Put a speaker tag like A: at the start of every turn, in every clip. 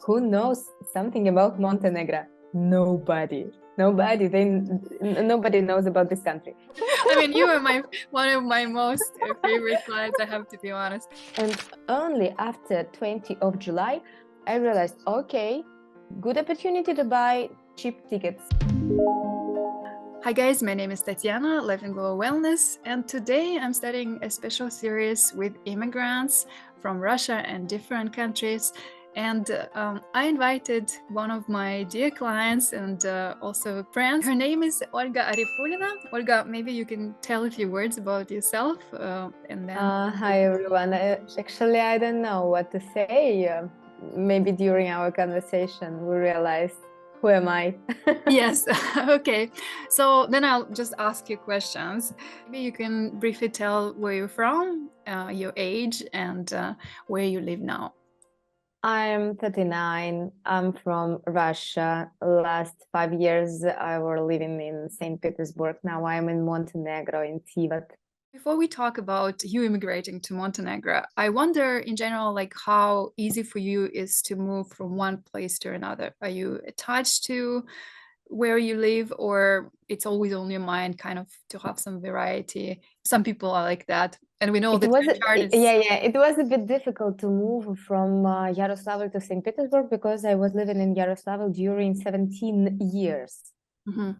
A: Who knows something about Montenegro? Nobody. Nobody knows about this country.
B: I mean, you are one of my most favorite clients, I have to be honest.
A: And only after 20th of July, I realized, okay, good opportunity to buy cheap tickets.
B: Hi guys, my name is Tatiana, Life and Global Wellness, and today I'm starting a special series with immigrants from Russia and different countries. And I invited one of my dear clients and also friends. Her name is Olga Arifulina. Olga, maybe you can tell a few words about yourself and then...
A: Hi everyone. Actually, I don't know what to say. Maybe during our conversation we realized, who am I?
B: Yes, okay. So then I'll just ask you questions. Maybe you can briefly tell where you're from, your age, and where you live now.
A: I'm 39. I'm from Russia. Last 5 years I were living in St. Petersburg. Now I'm in Montenegro, in Tivat.
B: Before we talk about you immigrating to Montenegro, I wonder in general, like how easy for you is to move from one place to another. Are you attached to where you live, or it's always on your mind kind of to have some variety? Some people are like that. And we know
A: It
B: that
A: was,
B: your chart is...
A: it was a bit difficult to move from Yaroslavl to St. Petersburg because I was living in Yaroslavl during 17 years.
B: Mhm.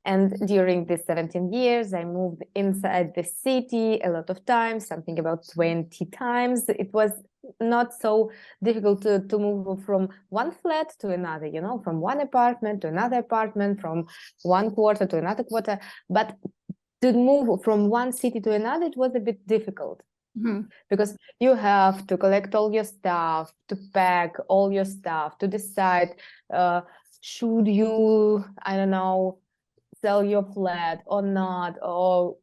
A: And during these 17 years, I moved inside the city a lot of times, something about 20 times. It was not so difficult to move from one flat to another, you know, from one apartment to another apartment, from one quarter to another quarter. But to move from one city to another, it was a bit difficult.
B: Mhm.
A: Because you have to collect all your stuff, to pack all your stuff, to decide, should you, I don't know, sell your flat or not, or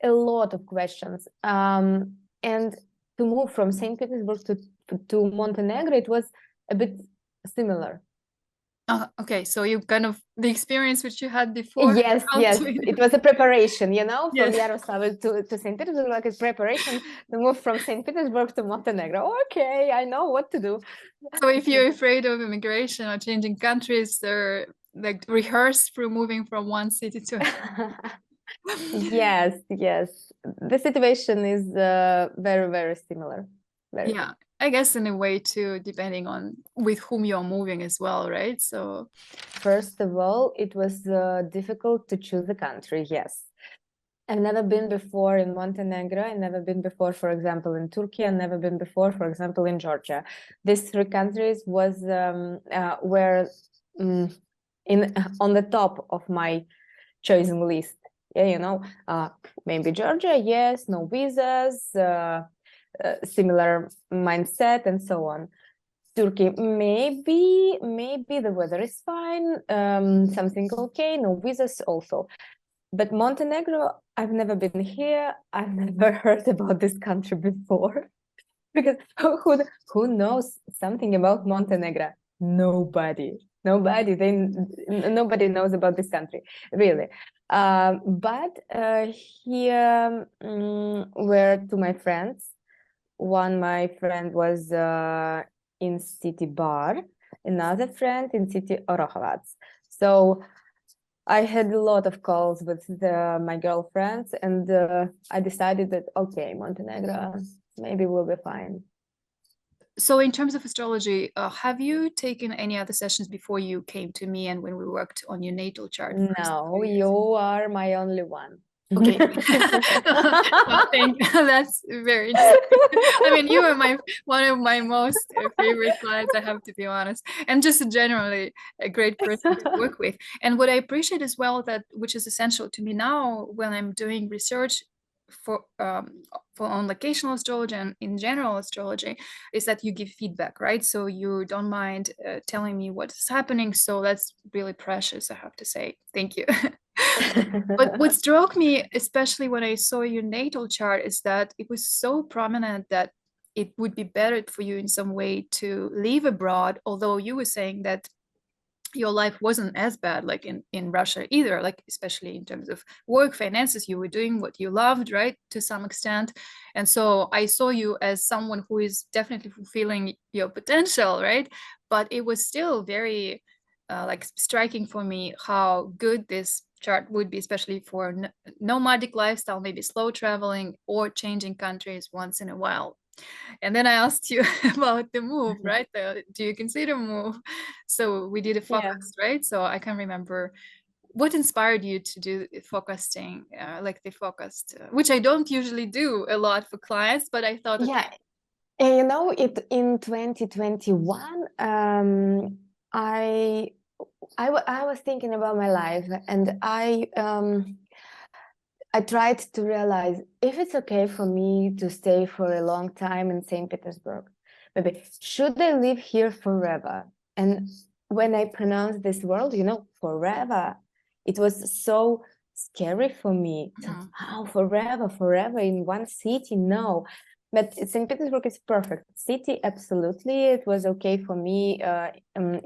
A: a lot of questions. And to move from St. Petersburg to Montenegro, it was a bit similar.
B: Okay, so you kind of the experience which you had before.
A: Yes, it was a preparation, you know, from
B: Yes.
A: Yaroslavl to St. Petersburg, like a preparation to move from St. Petersburg to Montenegro. Okay, I know what to do.
B: So if you're afraid of immigration or changing countries, or like rehearse through moving from one city to
A: Yes. The situation is very, very similar.
B: Yeah, I guess in a way too, depending on with whom you're moving as well, right? So
A: First of all, it was difficult to choose a country, yes. I've never been before in Montenegro. I've never been before, for example, in Turkey. I've never been before, for example, in Georgia. These three countries were on the top of my chosen list. Yeah, you know, maybe Georgia, yes, no visas, similar mindset, and so on. Turkey, maybe the weather is fine, something okay, no visas also. But Montenegro, I've never been here. I've never heard about this country before. Because who knows something about Montenegro? Nobody. Nobody knows about this country, really. But here were two my friends. My friend was in city Bar, another friend in city Orahovac. So I had a lot of calls with my girlfriends, and I decided that, okay, Montenegro, maybe we'll be fine.
B: so in terms of astrology, have you taken any other sessions before you came to me and when we worked on your natal chart first?
A: No, you are my only one.
B: Okay. Well, that's very interesting. I mean, you are one of my most favorite clients, I have to be honest, and just generally a great person to work with. And what I appreciate as well, that which is essential to me now when I'm doing research for on locational astrology and in general astrology, is that you give feedback, right? So you don't mind telling me what's happening. So that's really precious, I have to say. Thank you. But what struck me, especially when I saw your natal chart, is that it was so prominent that it would be better for you in some way to live abroad, although you were saying that your life wasn't as bad like in Russia either, like especially in terms of work, finances. You were doing what you loved, right, to some extent. And so I saw you as someone who is definitely fulfilling your potential, right? But it was still very like striking for me how good this chart would be, especially for nomadic lifestyle, maybe slow traveling or changing countries once in a while. And then I asked you about the move, right? Do you consider move? So we did a
A: Yeah.
B: focus, right? So I can remember what inspired you to do focusing, like the focused, which I don't usually do a lot for clients, but I thought, okay.
A: Yeah. And you know, it in 2021, I was thinking about my life, and I tried to realize if it's okay for me to stay for a long time in St. Petersburg. Maybe should I live here forever? And when I pronounced this word, you know, forever, it was so scary for me.
B: Mhm.
A: How forever in one city? No. But St. Petersburg is perfect city. Absolutely, it was okay for me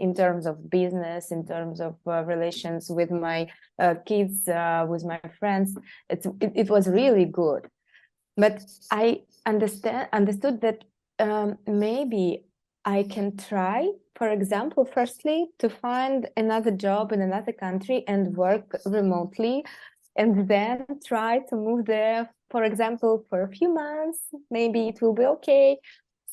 A: in terms of business, in terms of relations with my kids, with my friends. It was really good. But I understood that maybe I can try, for example, firstly, to find another job in another country and work remotely, and then try to move there, for example, for a few months. Maybe it will be okay.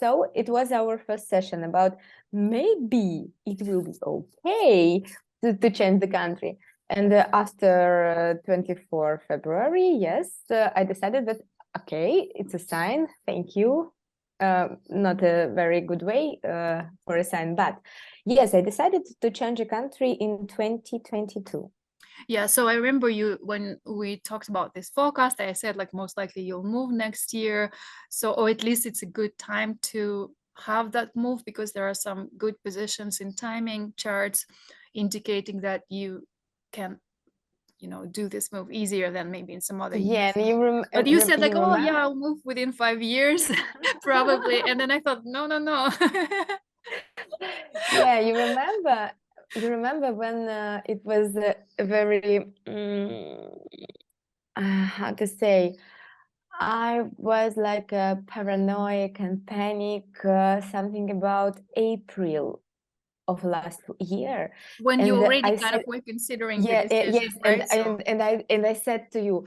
A: So it was our first session about maybe it will be okay to change the country. And after 24 February, yes, I decided that, okay, it's a sign. Thank you. Not a very good way for a sign, but yes, I decided to change a country in 2022.
B: Yeah, so I remember you when we talked about this forecast, I said like most likely you'll move next year. So, or at least it's a good time to have that move because there are some good positions in timing charts indicating that you can, you know, do this move easier than maybe in some other
A: Yeah,
B: years.
A: and
B: But you said like,
A: you
B: oh yeah,
A: remember?
B: I'll move within 5 years, probably. And then I thought, no, no, no.
A: Yeah, you remember when it was a very how to say, I was like paranoid and panic, something about April of last year.
B: When you
A: And
B: already
A: I
B: kind of
A: said,
B: were considering the
A: yeah, yes,
B: decision, right? So
A: and I said to you,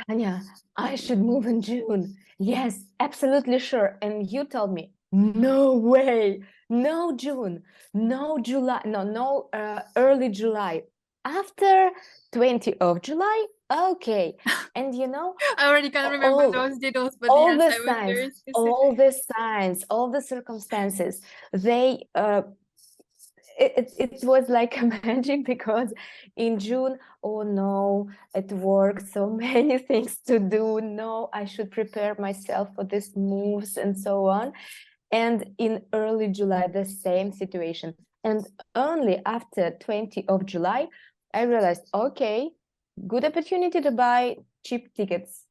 A: Tanya, I should move in June. Yes, absolutely sure. And you told me, no way, no June, no July, no, early July. After 20th of July, okay. And you know,
B: I already can't remember
A: all
B: those details, but
A: all
B: yes,
A: the
B: I was
A: signs,
B: very specific.
A: all the circumstances, they it was like a magic, because in June, oh no, at work, so many things to do. No, I should prepare myself for these moves and so on. And in early July, the same situation. And only after 20th of July, I realized, okay, good opportunity to buy cheap tickets.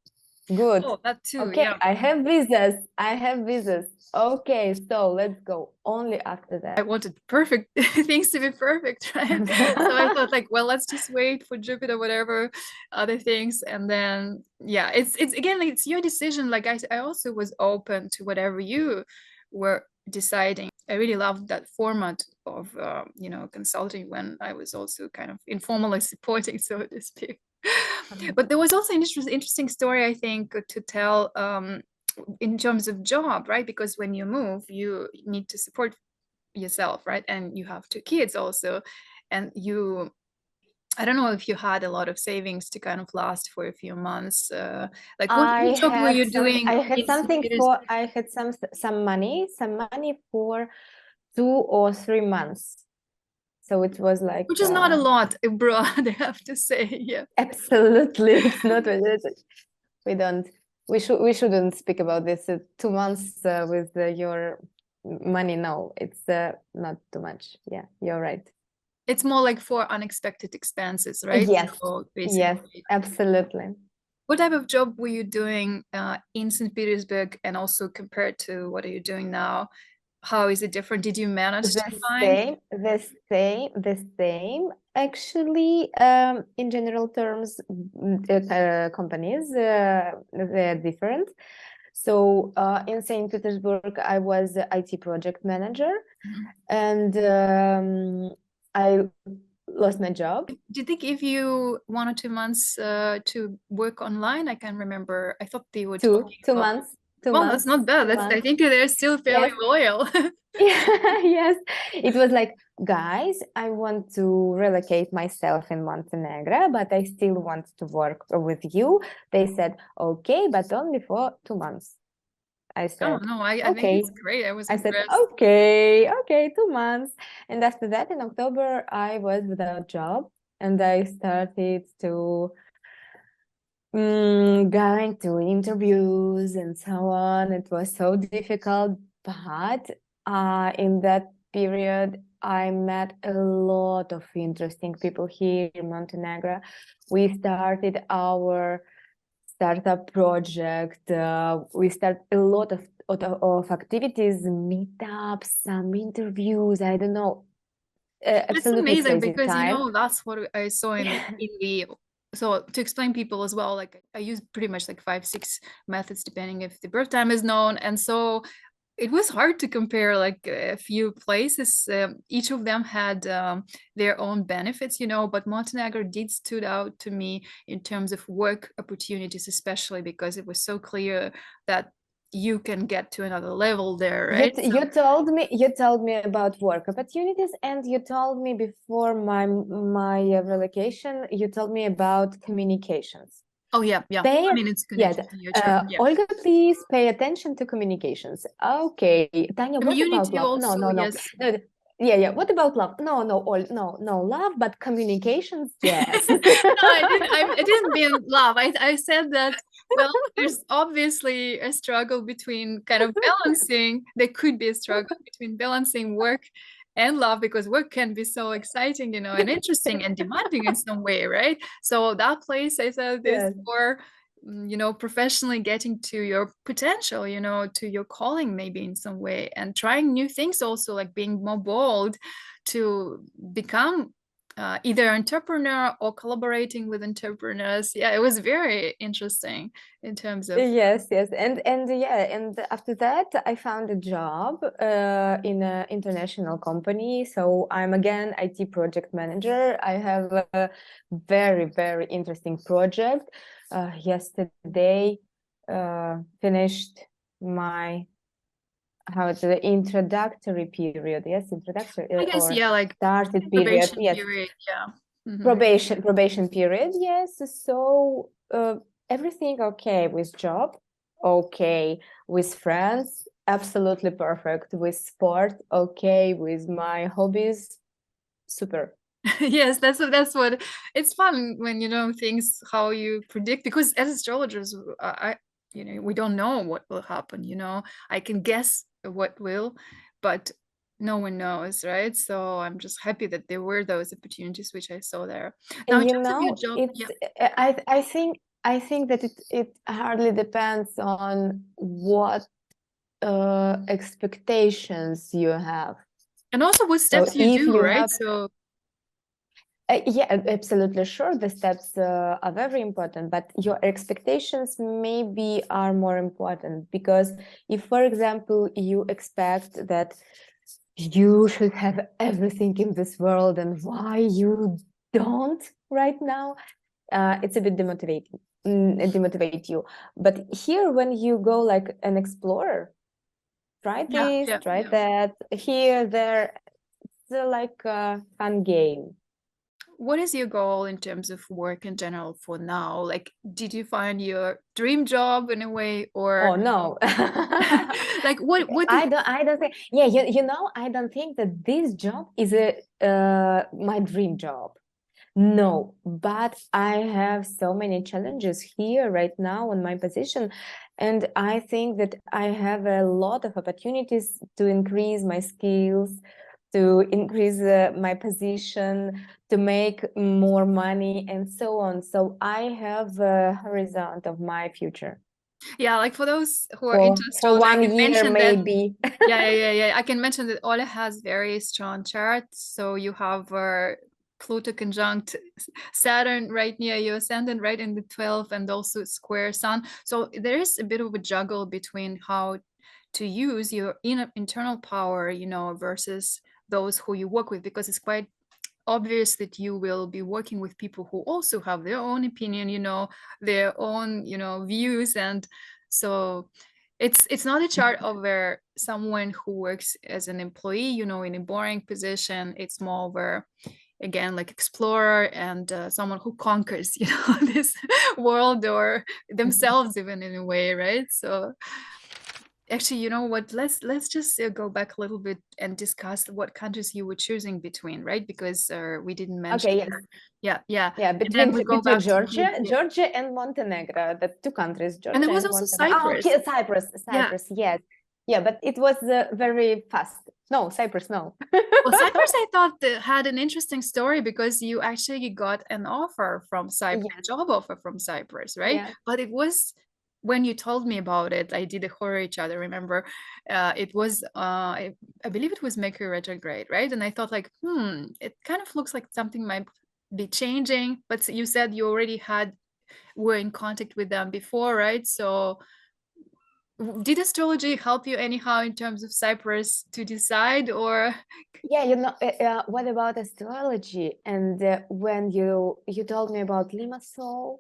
A: Good.
B: Oh, that too,
A: Okay,
B: yeah.
A: I have visas. I have visas. Okay, so let's go. Only after
B: I
A: that.
B: wanted perfect things to be perfect, right? So I thought like, well, let's just wait for Jupiter, whatever other things, and then yeah, it's again, like, it's your decision. Like I also was open to whatever you were deciding. I really loved that format of you know, consulting when I was also kind of informally supporting, so to speak. But there was also an interesting story, I think, to tell in terms of job, right? Because when you move, you need to support yourself, right? And you have two kids also, and you, I don't know if you had a lot of savings to kind of last for a few months. Like what job were you doing
A: I had
B: in St.
A: something for,
B: Petersburg?
A: I had some money for 2 or 3 months. So it was like
B: Which is not a lot abroad, I have to say. Yeah.
A: absolutely, it's not what it is. We don't, we shouldn't speak about this. 2 months with your money. No, it's not too much. Yeah, you're right.
B: It's more like for unexpected expenses, right?
A: Yes,
B: So
A: yes,
B: basically,
A: absolutely.
B: what type of job were you doing in St. Petersburg, and also compared to what are you doing now? how is it different? Did you manage to
A: The
B: find?
A: same, the same. Actually, in general terms, companies, they're different. So in St. Petersburg, I was the IT project manager,
B: Mhm.
A: and I lost my job.
B: Did they give you 1 or 2 months to work online? I can't remember. I thought they were
A: Two,
B: talking
A: two
B: about.
A: months, two
B: Well, that's
A: months,
B: not bad.
A: two
B: That's, I
A: months.
B: think they're still fairly
A: Yes.
B: loyal.
A: Yes, it was like, guys, I want to relocate myself in Montenegro, but I still want to work with you. They said, okay, but only for 2 months. I
B: Oh,
A: said,
B: no, I think
A: okay.
B: it's great. I was
A: I said,
B: impressed.
A: okay, 2 months. And after that, in October, I was without job, and I started to going to interviews and so on. It was so difficult, but in that period, I met a lot of interesting people here in Montenegro. We started our startup project. We start a lot of activities, meetups, some interviews. I don't know,
B: It's
A: absolutely
B: amazing
A: crazy
B: because,
A: time.
B: that's what I saw in the, so to explain people as well, like I use pretty much like 5, 6 methods depending if the birth time is known. And so it was hard to compare like a few places. Each of them had their own benefits, but Montenegro did stood out to me in terms of work opportunities, especially because it was so clear that you can get to another level there, right?
A: You told me about work opportunities, and you told me before my relocation, you told me about communications.
B: Oh yeah.
A: Pay
B: I mean, it's
A: yeah,
B: connected to your chart. Yeah.
A: Olga, please pay attention to communications. Okay, Tanya, what about
B: Community
A: love? No,
B: also,
A: no, no,
B: yes.
A: no. Yeah. What about love? No, no, no, love, but communications, yes.
B: No, I didn't mean love. I said that, well, there's obviously a struggle between kind of balancing. There could be a struggle between balancing work and love, because work can be so exciting, and interesting and demanding in some way, right? So that place, I said, is
A: Yes.
B: for professionally getting to your potential, to your calling maybe in some way, and trying new things also, like being more bold to become either entrepreneur or collaborating with entrepreneurs. Yeah, it was very interesting in terms of.
A: Yes, and after that I found a job in an international company. So I'm again IT project manager. I have a very, very interesting project. Yesterday finished my the introductory period. Yes, introductory
B: I guess,
A: or
B: yeah, like
A: started period.
B: probation
A: Yes,
B: period. Yeah.
A: probation period. Yes, so everything okay with job, okay with friends, absolutely perfect with sport, okay with my hobbies, super.
B: Yes, that's what it's fun when you know things how you predict, because as astrologers, we don't know what will happen. I can guess what will, but no one knows, right? So I'm just happy that there were those opportunities which I saw there. Now, in terms of your job,
A: It's
B: yeah.
A: I think that it hardly depends on what expectations you have.
B: And also what
A: So
B: steps you
A: if
B: do,
A: you
B: right?
A: have
B: So
A: yeah, absolutely sure. The steps are very important, but your expectations maybe are more important, because if, for example, you expect that you should have everything in this world and why you don't right now, it's a bit demotivating, demotivate you. But here, when you go like an explorer, try this, try
B: yeah.
A: that, here, there, it's like a fun game.
B: What is your goal in terms of work in general for now? Like, did you find your dream job in a way, or
A: Oh no.
B: like what is
A: I don't think, yeah, I don't think that this job is a my dream job. No, but I have so many challenges here right now on my position, and I think that I have a lot of opportunities to increase my skills, to increase my position, to make more money, and so on. So I have a horizon of my future.
B: Yeah, like for those who are
A: for
B: into astrology, I
A: 1
B: can
A: year
B: mention that.
A: maybe.
B: Yeah. I can mention that Ola has very strong charts. So you have Pluto conjunct Saturn right near your ascendant, right in the 12th, and also square Sun. So there is a bit of a juggle between how to use your internal power, you know, versus those who you work with, because it's quite obvious that you will be working with people who also have their own opinion, you know, their own, you know, views. And so it's not a chart of where someone who works as an employee, you know, in a boring position. It's more where, again, like explorer and someone who conquers, you know, this world, or themselves even in a way, right? So actually, you know what, let's just go back a little bit and discuss what countries you were choosing between, right? Because we didn't mention.
A: Okay, yes.
B: Yeah,
A: Yeah,
B: and then we go
A: between
B: back to
A: Georgia and Montenegro, the two countries,
B: and there
A: Georgia
B: was
A: and
B: also
A: Montenegro. Oh,
B: Cyprus.
A: okay, Cyprus,
B: Yeah.
A: yes. Yeah, but it was very fast. No, Cyprus, no.
B: Well, Cyprus, I thought that had an interesting story because you actually got an offer from Cyprus,
A: Yeah,
B: a job offer from Cyprus, right?
A: yeah.
B: But it was, when you told me about it, I did a horror chart. I remember it was, I believe it was Mercury retrograde, right? And I thought like, it kind of looks like something might be changing. But you said you already were in contact with them before, right? So did astrology help you anyhow in terms of Cyprus to decide, or?
A: Yeah, you know, what about astrology? And when you told me about Limassol,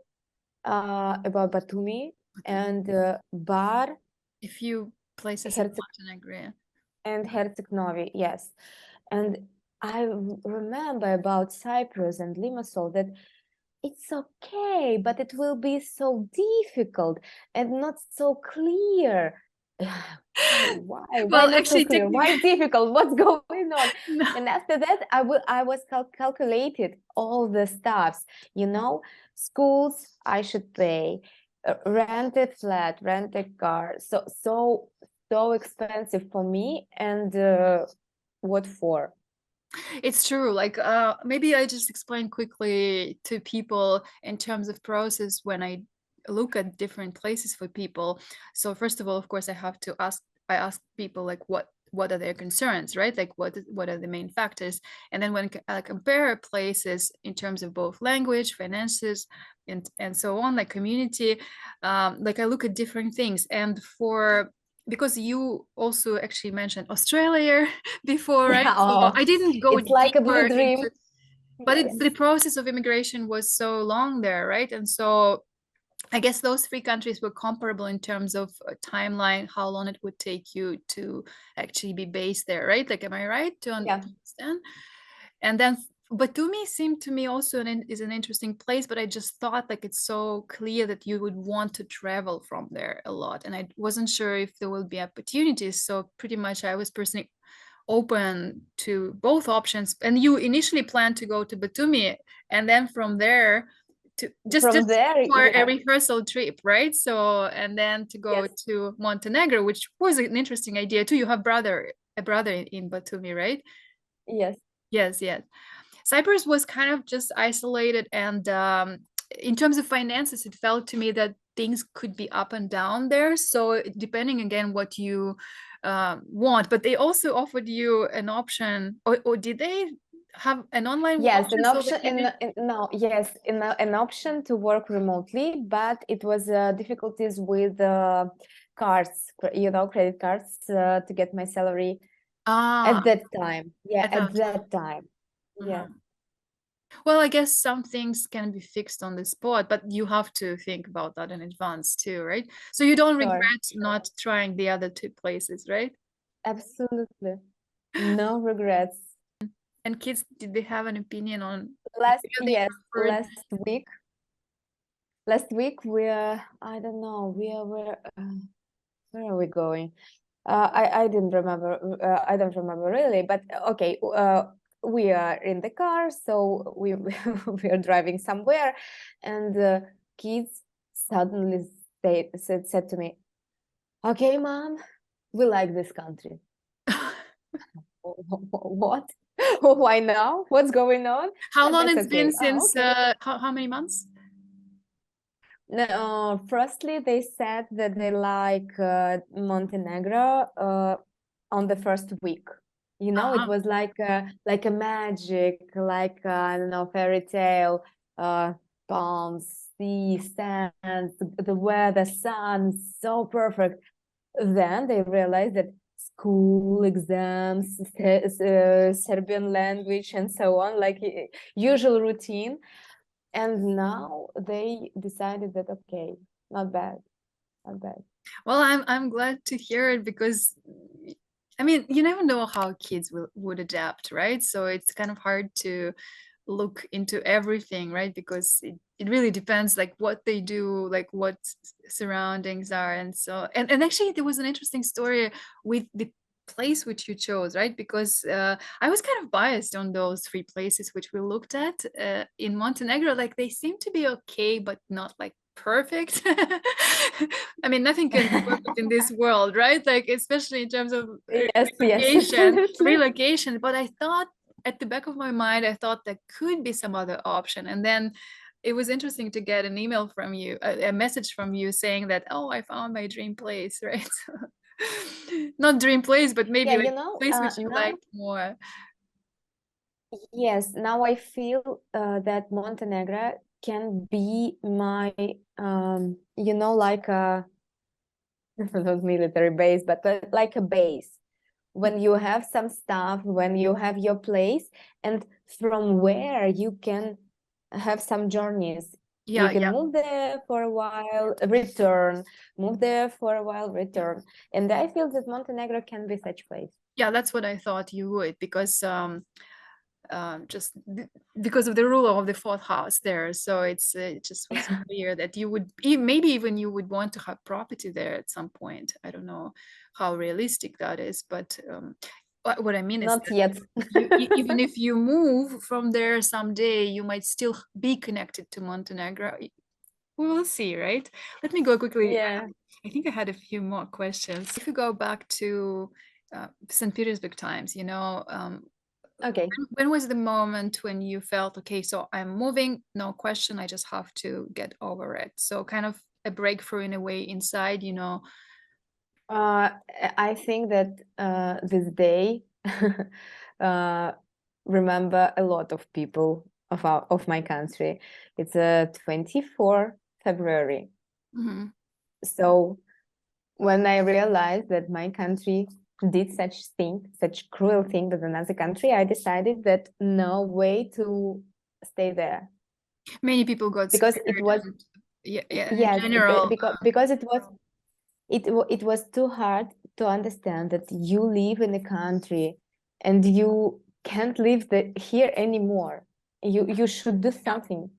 A: about Batumi, and Bar,
B: A few places in
A: Herceg
B: Montenegro.
A: and Herceg Novi, yes. And I remember about Cyprus and Limassol that it's okay, but it will be so difficult and not so clear. Why
B: Well,
A: not so
B: actually,
A: clear?
B: technically,
A: Why difficult? What's going on?
B: no.
A: And after that, I was calculated all the stuffs, you know, schools I should pay, rent a flat, rent a car. So expensive for me. And what for?
B: It's true. Like, maybe I just explain quickly to people in terms of process when I look at different places for people. So first of all, of course, I ask people like what are their concerns, right? Like what are the main factors? And then when I compare places in terms of both language, finances, and so on, like community, like I look at different things. And because you also actually mentioned Australia before, right? So
A: Oh,
B: I didn't go
A: it's like a
B: deeper
A: blue dream.
B: into, but
A: Yes.
B: the process of immigration was so long there, right? And so I guess those three countries were comparable in terms of timeline, how long it would take you to actually be based there, right? Like, am I right to
A: Yeah.
B: understand? And then Batumi seemed to me also is an interesting place, but I just thought like it's so clear that you would want to travel from there a lot, and I wasn't sure if there will be opportunities. So pretty much I was personally open to both options. And you initially planned to go to Batumi, and then from there to just
A: From there,
B: for a
A: yeah.
B: rehearsal trip, right? So and then to go
A: Yes.
B: to Montenegro, which was an interesting idea too. You have a brother in Batumi, right?
A: Yes.
B: Yes. Cyprus was kind of just isolated, and in terms of finances, it felt to me that things could be up and down there. So depending again what you want, but they also offered you an option, or did they have an online
A: Yes,
B: option
A: an
B: so that
A: option
B: you did?
A: no, yes, an option to work remotely, but it was difficulties with cards, you know, credit cards to get my salary
B: Ah,
A: at that time. Yeah,
B: at
A: at
B: that
A: that time.
B: time.
A: Yeah,
B: Well, I guess some things can be fixed on the spot, but you have to think about that in advance too, right? So you don't
A: sure,
B: regret
A: sure.
B: not trying the other two places, right?
A: Absolutely. No regrets.
B: And kids, did they have an opinion on where they
A: Yes,
B: preferred?
A: last week I don't know, where are we going? I didn't remember. I don't remember really, but okay. We are in the car, so we we are driving somewhere, and the kids suddenly said to me, "Okay, mom, we like this country." What? Why now? What's going on?
B: How
A: But
B: long
A: that's
B: it's been
A: okay. Oh,
B: since
A: okay.
B: how many months?
A: Firstly, they said that they like Montenegro on the first week. You know, it was like a magic, like I don't know, fairy tale, palms, sea, sand, the weather, sun, so perfect. Then they realized that school exams, Serbian language, and so on, like usual routine. And now they decided that, okay, not bad, not bad.
B: Well, I'm glad to hear it because I mean, you never know how kids would adapt, right? So it's kind of hard to look into everything, right? Because it really depends like what they do, like what surroundings are. And so and actually there was an interesting story with the place which you chose, right? Because I was kind of biased on those three places which we looked at in Montenegro. Like they seem to be okay, but not like perfect. I mean, nothing can be perfect in this world, right? Like especially in terms of
A: Yes, yes,
B: relocation,
A: absolutely.
B: relocation. But I thought at the back of my mind, I thought there could be some other option. And then it was interesting to get an email from you, a message from you saying that, oh, I found my dream place, right? Not dream place, but maybe
A: Yeah,
B: like
A: you know,
B: place which you
A: now,
B: liked more.
A: yes, now I feel that Montenegro can be my, you know, like a, not military base, but like a base. When you have some stuff, when you have your place, and from where you can have some journeys. You
B: Yeah,
A: can
B: yeah.
A: move there for a while, return, move there for a while, return. And I feel that Montenegro can be such place.
B: Yeah, that's what I thought you would, because just because of the ruler of the fourth house there. So it just was clear that you would maybe even you would want to have property there at some point. I don't know how realistic that is, but what I mean is
A: Not
B: that
A: yet.
B: even if you move from there someday, you might still be connected to Montenegro. We will see, right? Let me go quickly.
A: Yeah.
B: I think I had a few more questions. If you go back to St. Petersburg times,
A: Okay.
B: when was the moment when you felt, okay, so I'm moving, no question, I just have to get over it? So kind of a breakthrough in a way inside,
A: I think that this day remember a lot of people of my country. It's 24 February.
B: Mhm.
A: So when I realized that my country did such cruel thing with another country, I decided that no way to stay there
B: Many people got
A: because it
B: scared
A: was,
B: and yeah, in
A: yes,
B: general.
A: because it was too hard to understand that you live in a country and you can't live here anymore. You should do something.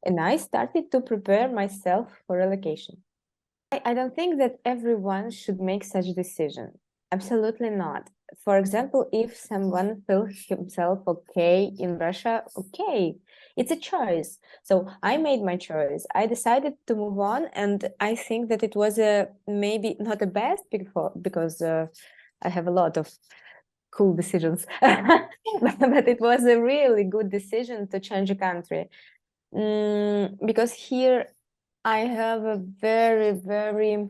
A: And I started to prepare myself for relocation. I don't think that everyone should make such decision. Absolutely not. For example, if someone feels himself okay in Russia, okay, it's a choice. So I made my choice. I decided to move on, and I think that it was maybe not the best because I have a lot of cool decisions, but it was a really good decision to change a country. Because here I have a very, very,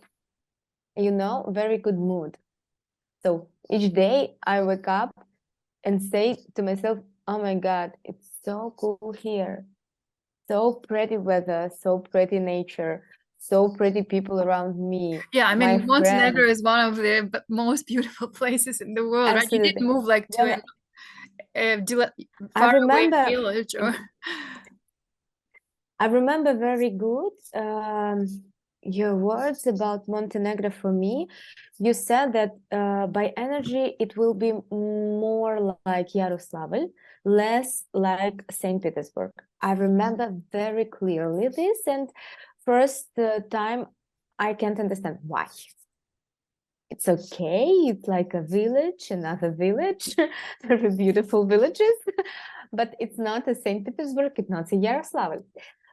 A: very good mood. So each day I wake up and say to myself, oh my God, it's so cool here. So pretty weather, so pretty nature, so pretty people around me,
B: Yeah, I
A: my
B: mean, Montenegro
A: friends.
B: is one of the most beautiful places in the world, right? You didn't
A: Absolutely.
B: move like to
A: When
B: a
A: I
B: far away
A: remember,
B: village or
A: I remember very good your words about Montenegro for me. You said that by energy it will be more like Yaroslavl, less like St. Petersburg. I remember very clearly this, and first time I can't understand why. It's okay, it's like a village, another village, very beautiful villages, but it's not a St. Petersburg, it's not a Yaroslavl.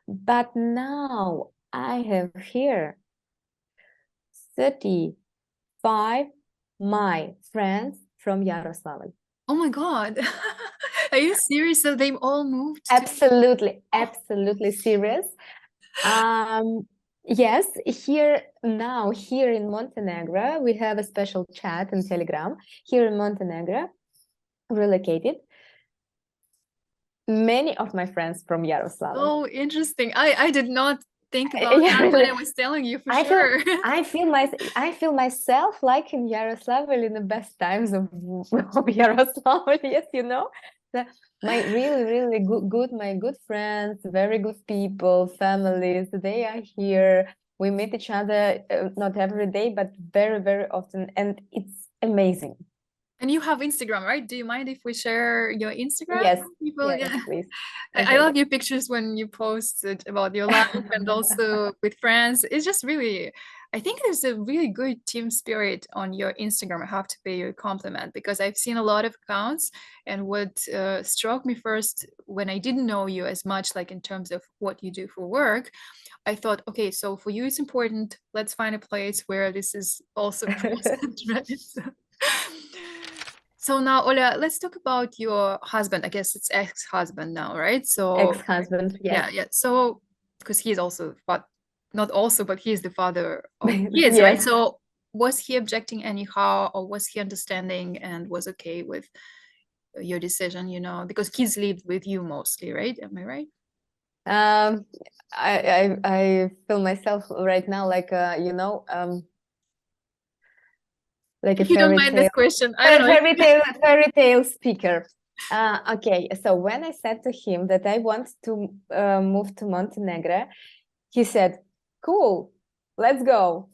A: But now I have here 35 my friends from Yaroslavl.
B: oh my God. Are you serious? So they've all moved to
A: Absolutely,
B: oh,
A: absolutely serious. Um, Yes, here in Montenegro, we have a special chat in Telegram. Here in Montenegro, relocated. Many of my friends from Yaroslavl.
B: Oh, interesting. I did not think about
A: Yeah,
B: that when I
A: really.
B: was telling you for
A: I
B: sure.
A: I feel myself like in Yaroslavl in the best times of Yaroslavl. Yes, you know, my really my good friends, very good people, families. They are here. We meet each other not every day, but very often, and it's amazing.
B: And you have Instagram, right? Do you mind if we share your Instagram?
A: Yes,
B: People,
A: yes,
B: yeah.
A: please.
B: I
A: Okay,
B: love your pictures when you post about your life and also with friends. It's just really, I think there's a really good team spirit on your Instagram. I have to pay you a compliment because I've seen a lot of accounts. And what struck me first when I didn't know you as much, like in terms of what you do for work, I thought, okay, so for you it's important. Let's find a place where this is also present, right? So now, Ola, let's talk about your husband. I guess it's ex-husband now, right? So
A: ex-husband. Yes,
B: yeah. So because he's also, but not also, but he's the father of kids, right?
A: yes.
B: So was he objecting anyhow, or was he understanding and was okay with your decision? Because kids lived with you mostly, right? Am I right?
A: Um, I feel myself right now like like a
B: If you don't mind this question, I don't know.
A: fairy tale speaker. Okay, so when I said to him that I want to move to Montenegro, he said, "Cool, let's go."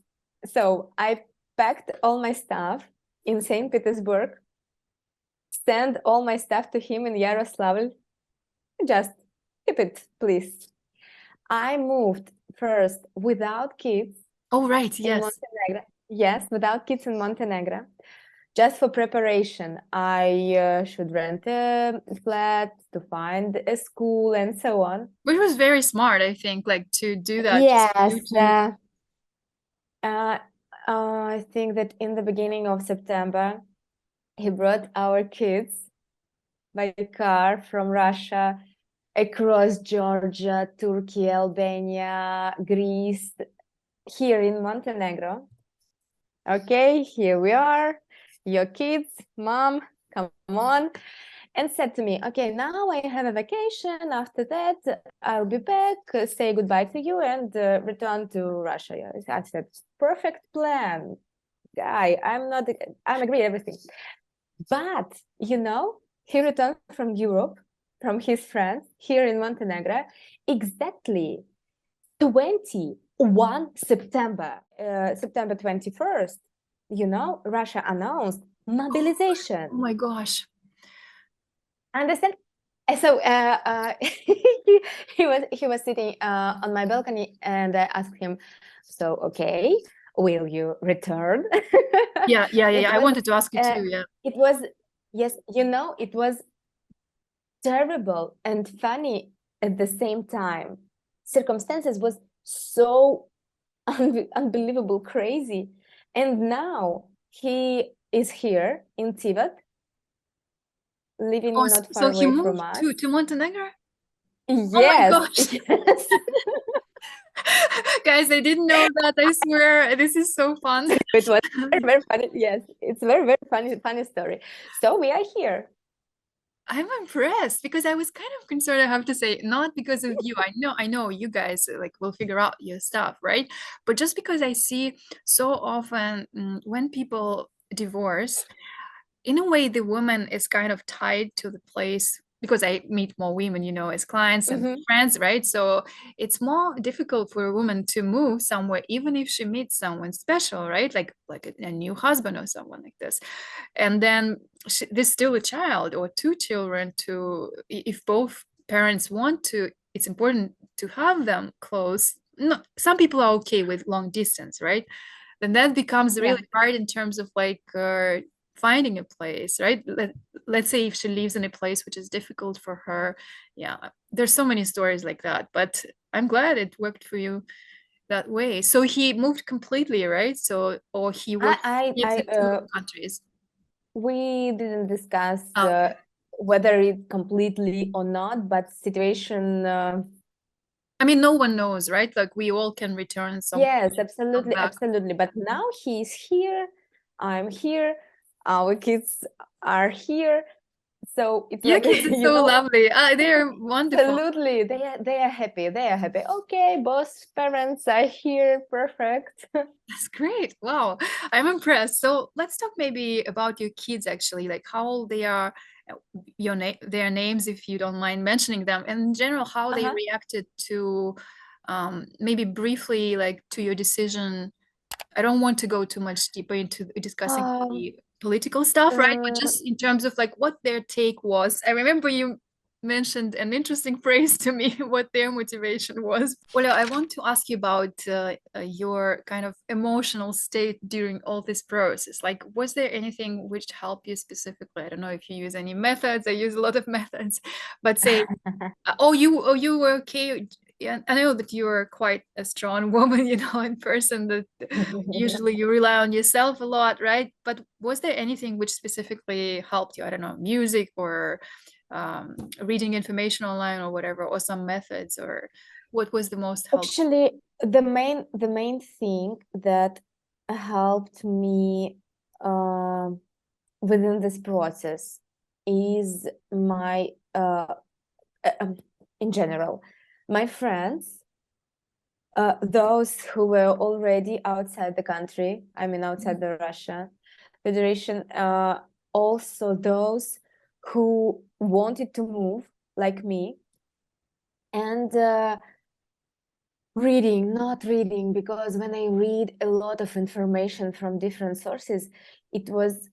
A: So I packed all my stuff in St. Petersburg, sent all my stuff to him in Yaroslavl. Just keep it, please. I moved first without kids
B: Oh, right.
A: in
B: Yes.
A: Montenegro. Yes, without kids in Montenegro. Just for preparation, I should rent a flat to find a school and so on.
B: Which was very smart, I think, like to do that just for you
A: Yes,
B: to.
A: uh, I think that in the beginning of September, he brought our kids by car from Russia across Georgia, Turkey, Albania, Greece, here in Montenegro. Okay, here we are, your kids, mom, come on. And said to me, okay, now I have a vacation. After that, I'll be back, say goodbye to you and return to Russia. I said, perfect plan, guy. I'm agree everything. But, he returned from Europe, from his friends here in Montenegro, exactly 21 September, September 21st, Russia announced mobilization.
B: Oh my gosh.
A: Understand? So he was sitting on my balcony, and I asked him, "So okay, will you return?"
B: Yeah.
A: It
B: I
A: was
B: wanted to ask you too. Yeah.
A: it was yes, it was terrible and funny at the same time. Circumstances was so unbelievable, crazy, and now he is here in Tibet,
B: Oh,
A: living not
B: so
A: far
B: he
A: away from
B: moved
A: us.
B: to Montenegro? Oh my
A: Yes,
B: gosh.
A: yes.
B: Guys, I didn't know that. I swear, this is so fun.
A: It was very funny. Yes, it's very funny story. So we are here.
B: I'm impressed because I was kind of concerned, I have to say, not because of you. I know you guys like will figure out your stuff, right? But just because I see so often when people divorce, in a way, the woman is kind of tied to the place because I meet more women, as clients and
A: Mhm.
B: friends, right? So it's more difficult for a woman to move somewhere, even if she meets someone special, right? Like a new husband or someone like this. And then there's still a child or two children to, if both parents want to, it's important to have them close. No, some people are okay with long distance, right? Then that becomes
A: Yeah,
B: really hard in terms of like finding a place, right? Let's say if she lives in a place which is difficult for her. Yeah, there's so many stories like that, but I'm glad it worked for you that way. So he moved completely, right? So, or he works, lives in two countries.
A: we didn't discuss
B: Okay.
A: whether it completely or not, but situation
B: I mean, no one knows, right? Like we all can return some
A: Yes,
B: come
A: absolutely,
B: back.
A: absolutely. But now he's here, I'm here, our kids are here. So it's
B: Your
A: like,
B: kids are
A: you
B: so
A: know,
B: lovely. They're wonderful.
A: absolutely, they are happy. They are happy. Okay, both parents are here. Perfect.
B: That's great. Wow, I'm impressed. So let's talk maybe about your kids actually, like how old they are, your name, their names, if you don't mind mentioning them, and in general, how they
A: Uh-huh.
B: reacted to maybe briefly like to your decision. I don't want to go too much deeper into discussing
A: Um,
B: the political stuff, right? But
A: uh,
B: just in terms of like what their take was. I remember you mentioned an interesting phrase to me, what their motivation was. Well, I want to ask you about your kind of emotional state during all this process. Like, was there anything which helped you specifically? I don't know if you use any methods. I use a lot of methods, but say you were okay. Yeah, I know that you're quite a strong woman, in person that usually you rely on yourself a lot, right? But was there anything which specifically helped you? I don't know, music or reading information online or whatever, or some methods, or what was the most helpful?
A: Actually, the main thing that helped me within this process is my in general, my friends, those who were already outside the country, I mean outside the Russia Federation, also those who wanted to move like me, and not reading, because when I read a lot of information from different sources, it was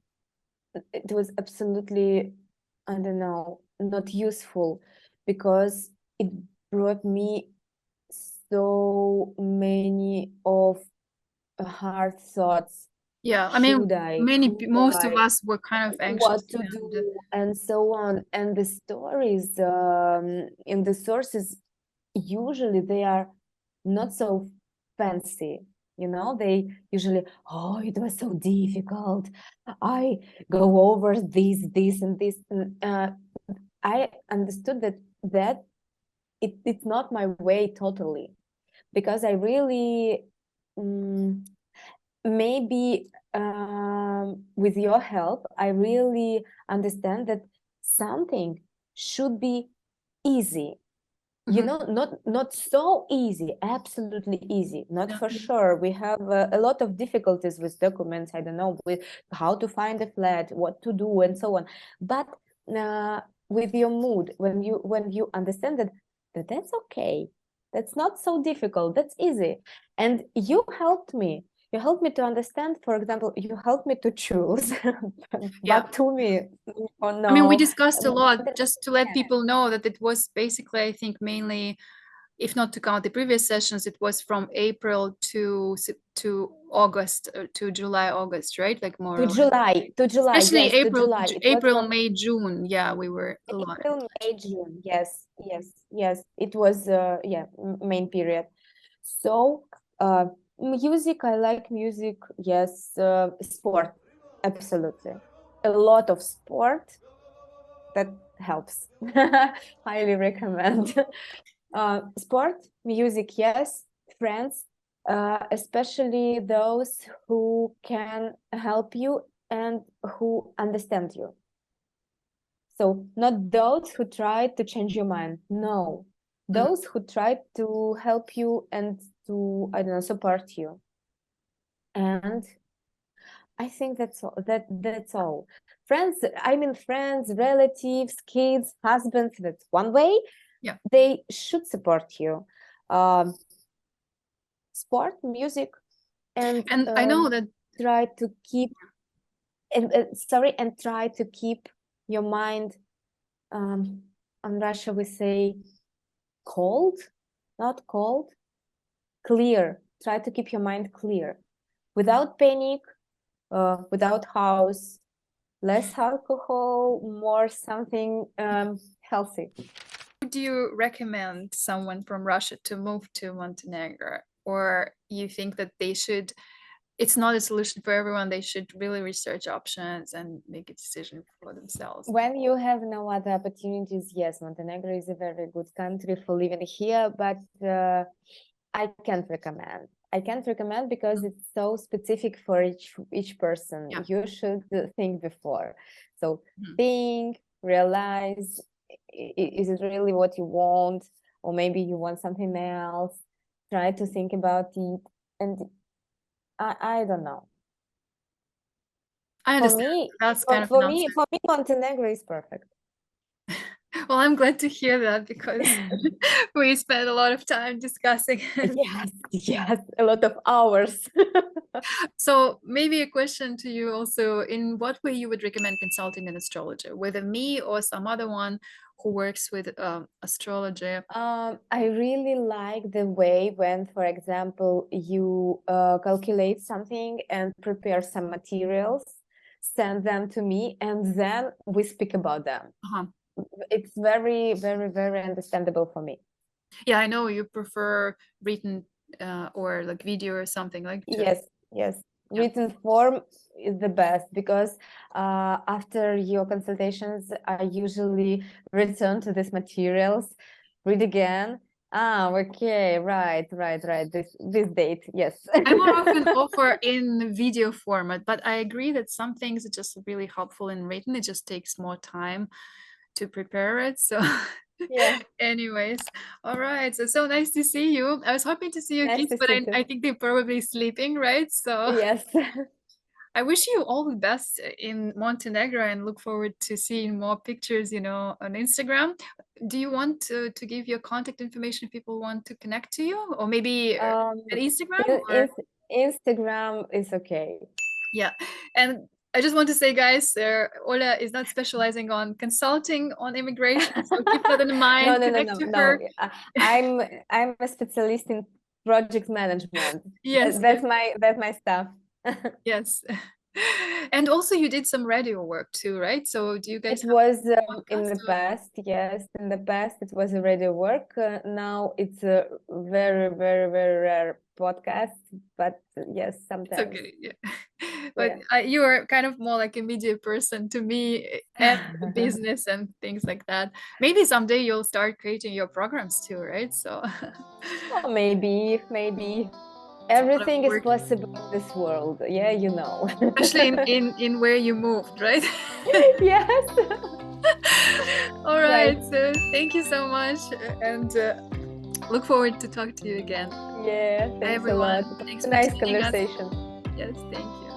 A: absolutely, I don't know, not useful, because it brought me so many of hard thoughts.
B: Yeah, I mean,
A: Should I? Could
B: most of
A: I?
B: us were kind of anxious,
A: What to
B: and
A: do? And so on. And the stories in the sources, usually they are not so fancy. They usually, oh, it was so difficult. I go over this, and this. And, I understood that it's not my way totally, because I really maybe with your help, I really understand that something should be easy.
B: Mhm.
A: Not so easy, absolutely easy, not
B: Yeah.
A: for sure. We have a lot of difficulties with documents, I don't know, with how to find a flat, what to do, and so on. But with your mood, when you understand that's okay, that's not so difficult, that's easy, and you helped me to understand. For example, you helped me to choose
B: Yeah.
A: back to me or
B: I mean, we
A: no.
B: discussed a lot
A: But
B: just to let people know that it was basically, I think, mainly, if not to count the previous sessions, it was from April to August, to July, August, right? Like more
A: to
B: or less.
A: July,
B: Especially
A: yes, to July. It was
B: April,
A: from
B: May, June. Yeah, we were a lot.
A: April, May, June. Yes, yes, yes. It was main period. So music, I like music. Yes, sport, absolutely. A lot of sport that helps. Highly recommend. Sport, music, yes. Friends, especially those who can help you and who understand you. So not those who try to change your mind. No,
B: Mm.
A: those who try to help you and to, I don't know, support you. And I think that's all. Friends, I mean friends, relatives, kids, husbands, that's one way.
B: Yeah.
A: They should support you. Sport, music, and
B: And I know that,
A: try to keep and try to keep your mind, on Russia we say cold, not cold, clear. Try to keep your mind clear, without panic, without house, less alcohol, more something healthy.
B: would you recommend someone from Russia to move to Montenegro, or you think that they should it's not a solution for everyone. They should really research options and make a decision for themselves.
A: When you have no other opportunities, yes, Montenegro is a very good country for living here, but I can't recommend. I can't recommend because it's so specific for each person.
B: Yeah.
A: You should think before. So
B: Mhm.
A: think, realize, is it really what you want? Or maybe you want something else. Try to think about it. And I don't know.
B: I
A: For
B: understand.
A: me,
B: That's kind of an answer.
A: for me, Montenegro is perfect.
B: Well, I'm glad to hear that because we spent a lot of time discussing.
A: Yes, yes, a lot of hours.
B: So maybe a question to you also, in what way you would recommend consulting an astrologer, whether me or some other one who works with astrology?
A: I really like the way when, for example, you calculate something and prepare some materials, send them to me, and then we speak about them.
B: Uh-huh.
A: It's very, very, very understandable for me.
B: Yeah, I know you prefer written or like video or something like to...
A: Yes, yes.
B: Yeah.
A: Written form is the best because after your consultations, I usually return to these materials, read again. Ah, okay, right. This date, yes.
B: I more often offer in video format, but I agree that some things are just really helpful in written. It just takes more time to prepare it. So
A: Yeah,
B: anyways, all right. So nice to see you. I was hoping to see your
A: nice
B: kids,
A: to
B: but
A: see
B: I
A: you.
B: think they're probably sleeping, right? So
A: Yes.
B: I wish you all the best in Montenegro and look forward to seeing more pictures, on Instagram. Do you want to give your contact information if people want to connect to you, or maybe at Instagram? Or
A: Instagram is okay.
B: yeah, and I just want to say, guys, Ola is not specializing on consulting on immigration, so keep that in mind. Connect to
A: No.
B: her.
A: I'm a specialist in project management.
B: Yes,
A: That's my stuff.
B: yes. And also, you did some radio work too, right? So, do you guys
A: It
B: have
A: was
B: a
A: in
B: podcast?
A: the past, yes. In the past, it was a radio work. Now it's a very, very, very rare podcast. But yes,
B: It's
A: sometimes.
B: okay, yeah. But you are kind of more like a media person to me, and business and things like that. Maybe someday you'll start creating your programs too, right? So
A: Well, maybe
B: it's a lot of
A: everything is
B: work,
A: possible in this world. Yeah, you know.
B: especially in where you moved, right?
A: Yes.
B: All
A: Right.
B: right. So thank you so much, and look forward to talk to you again.
A: Yeah,
B: Bye,
A: thanks a
B: everyone.
A: lot.
B: Thanks for
A: Nice
B: tuning us.
A: conversation.
B: Yes, thank you.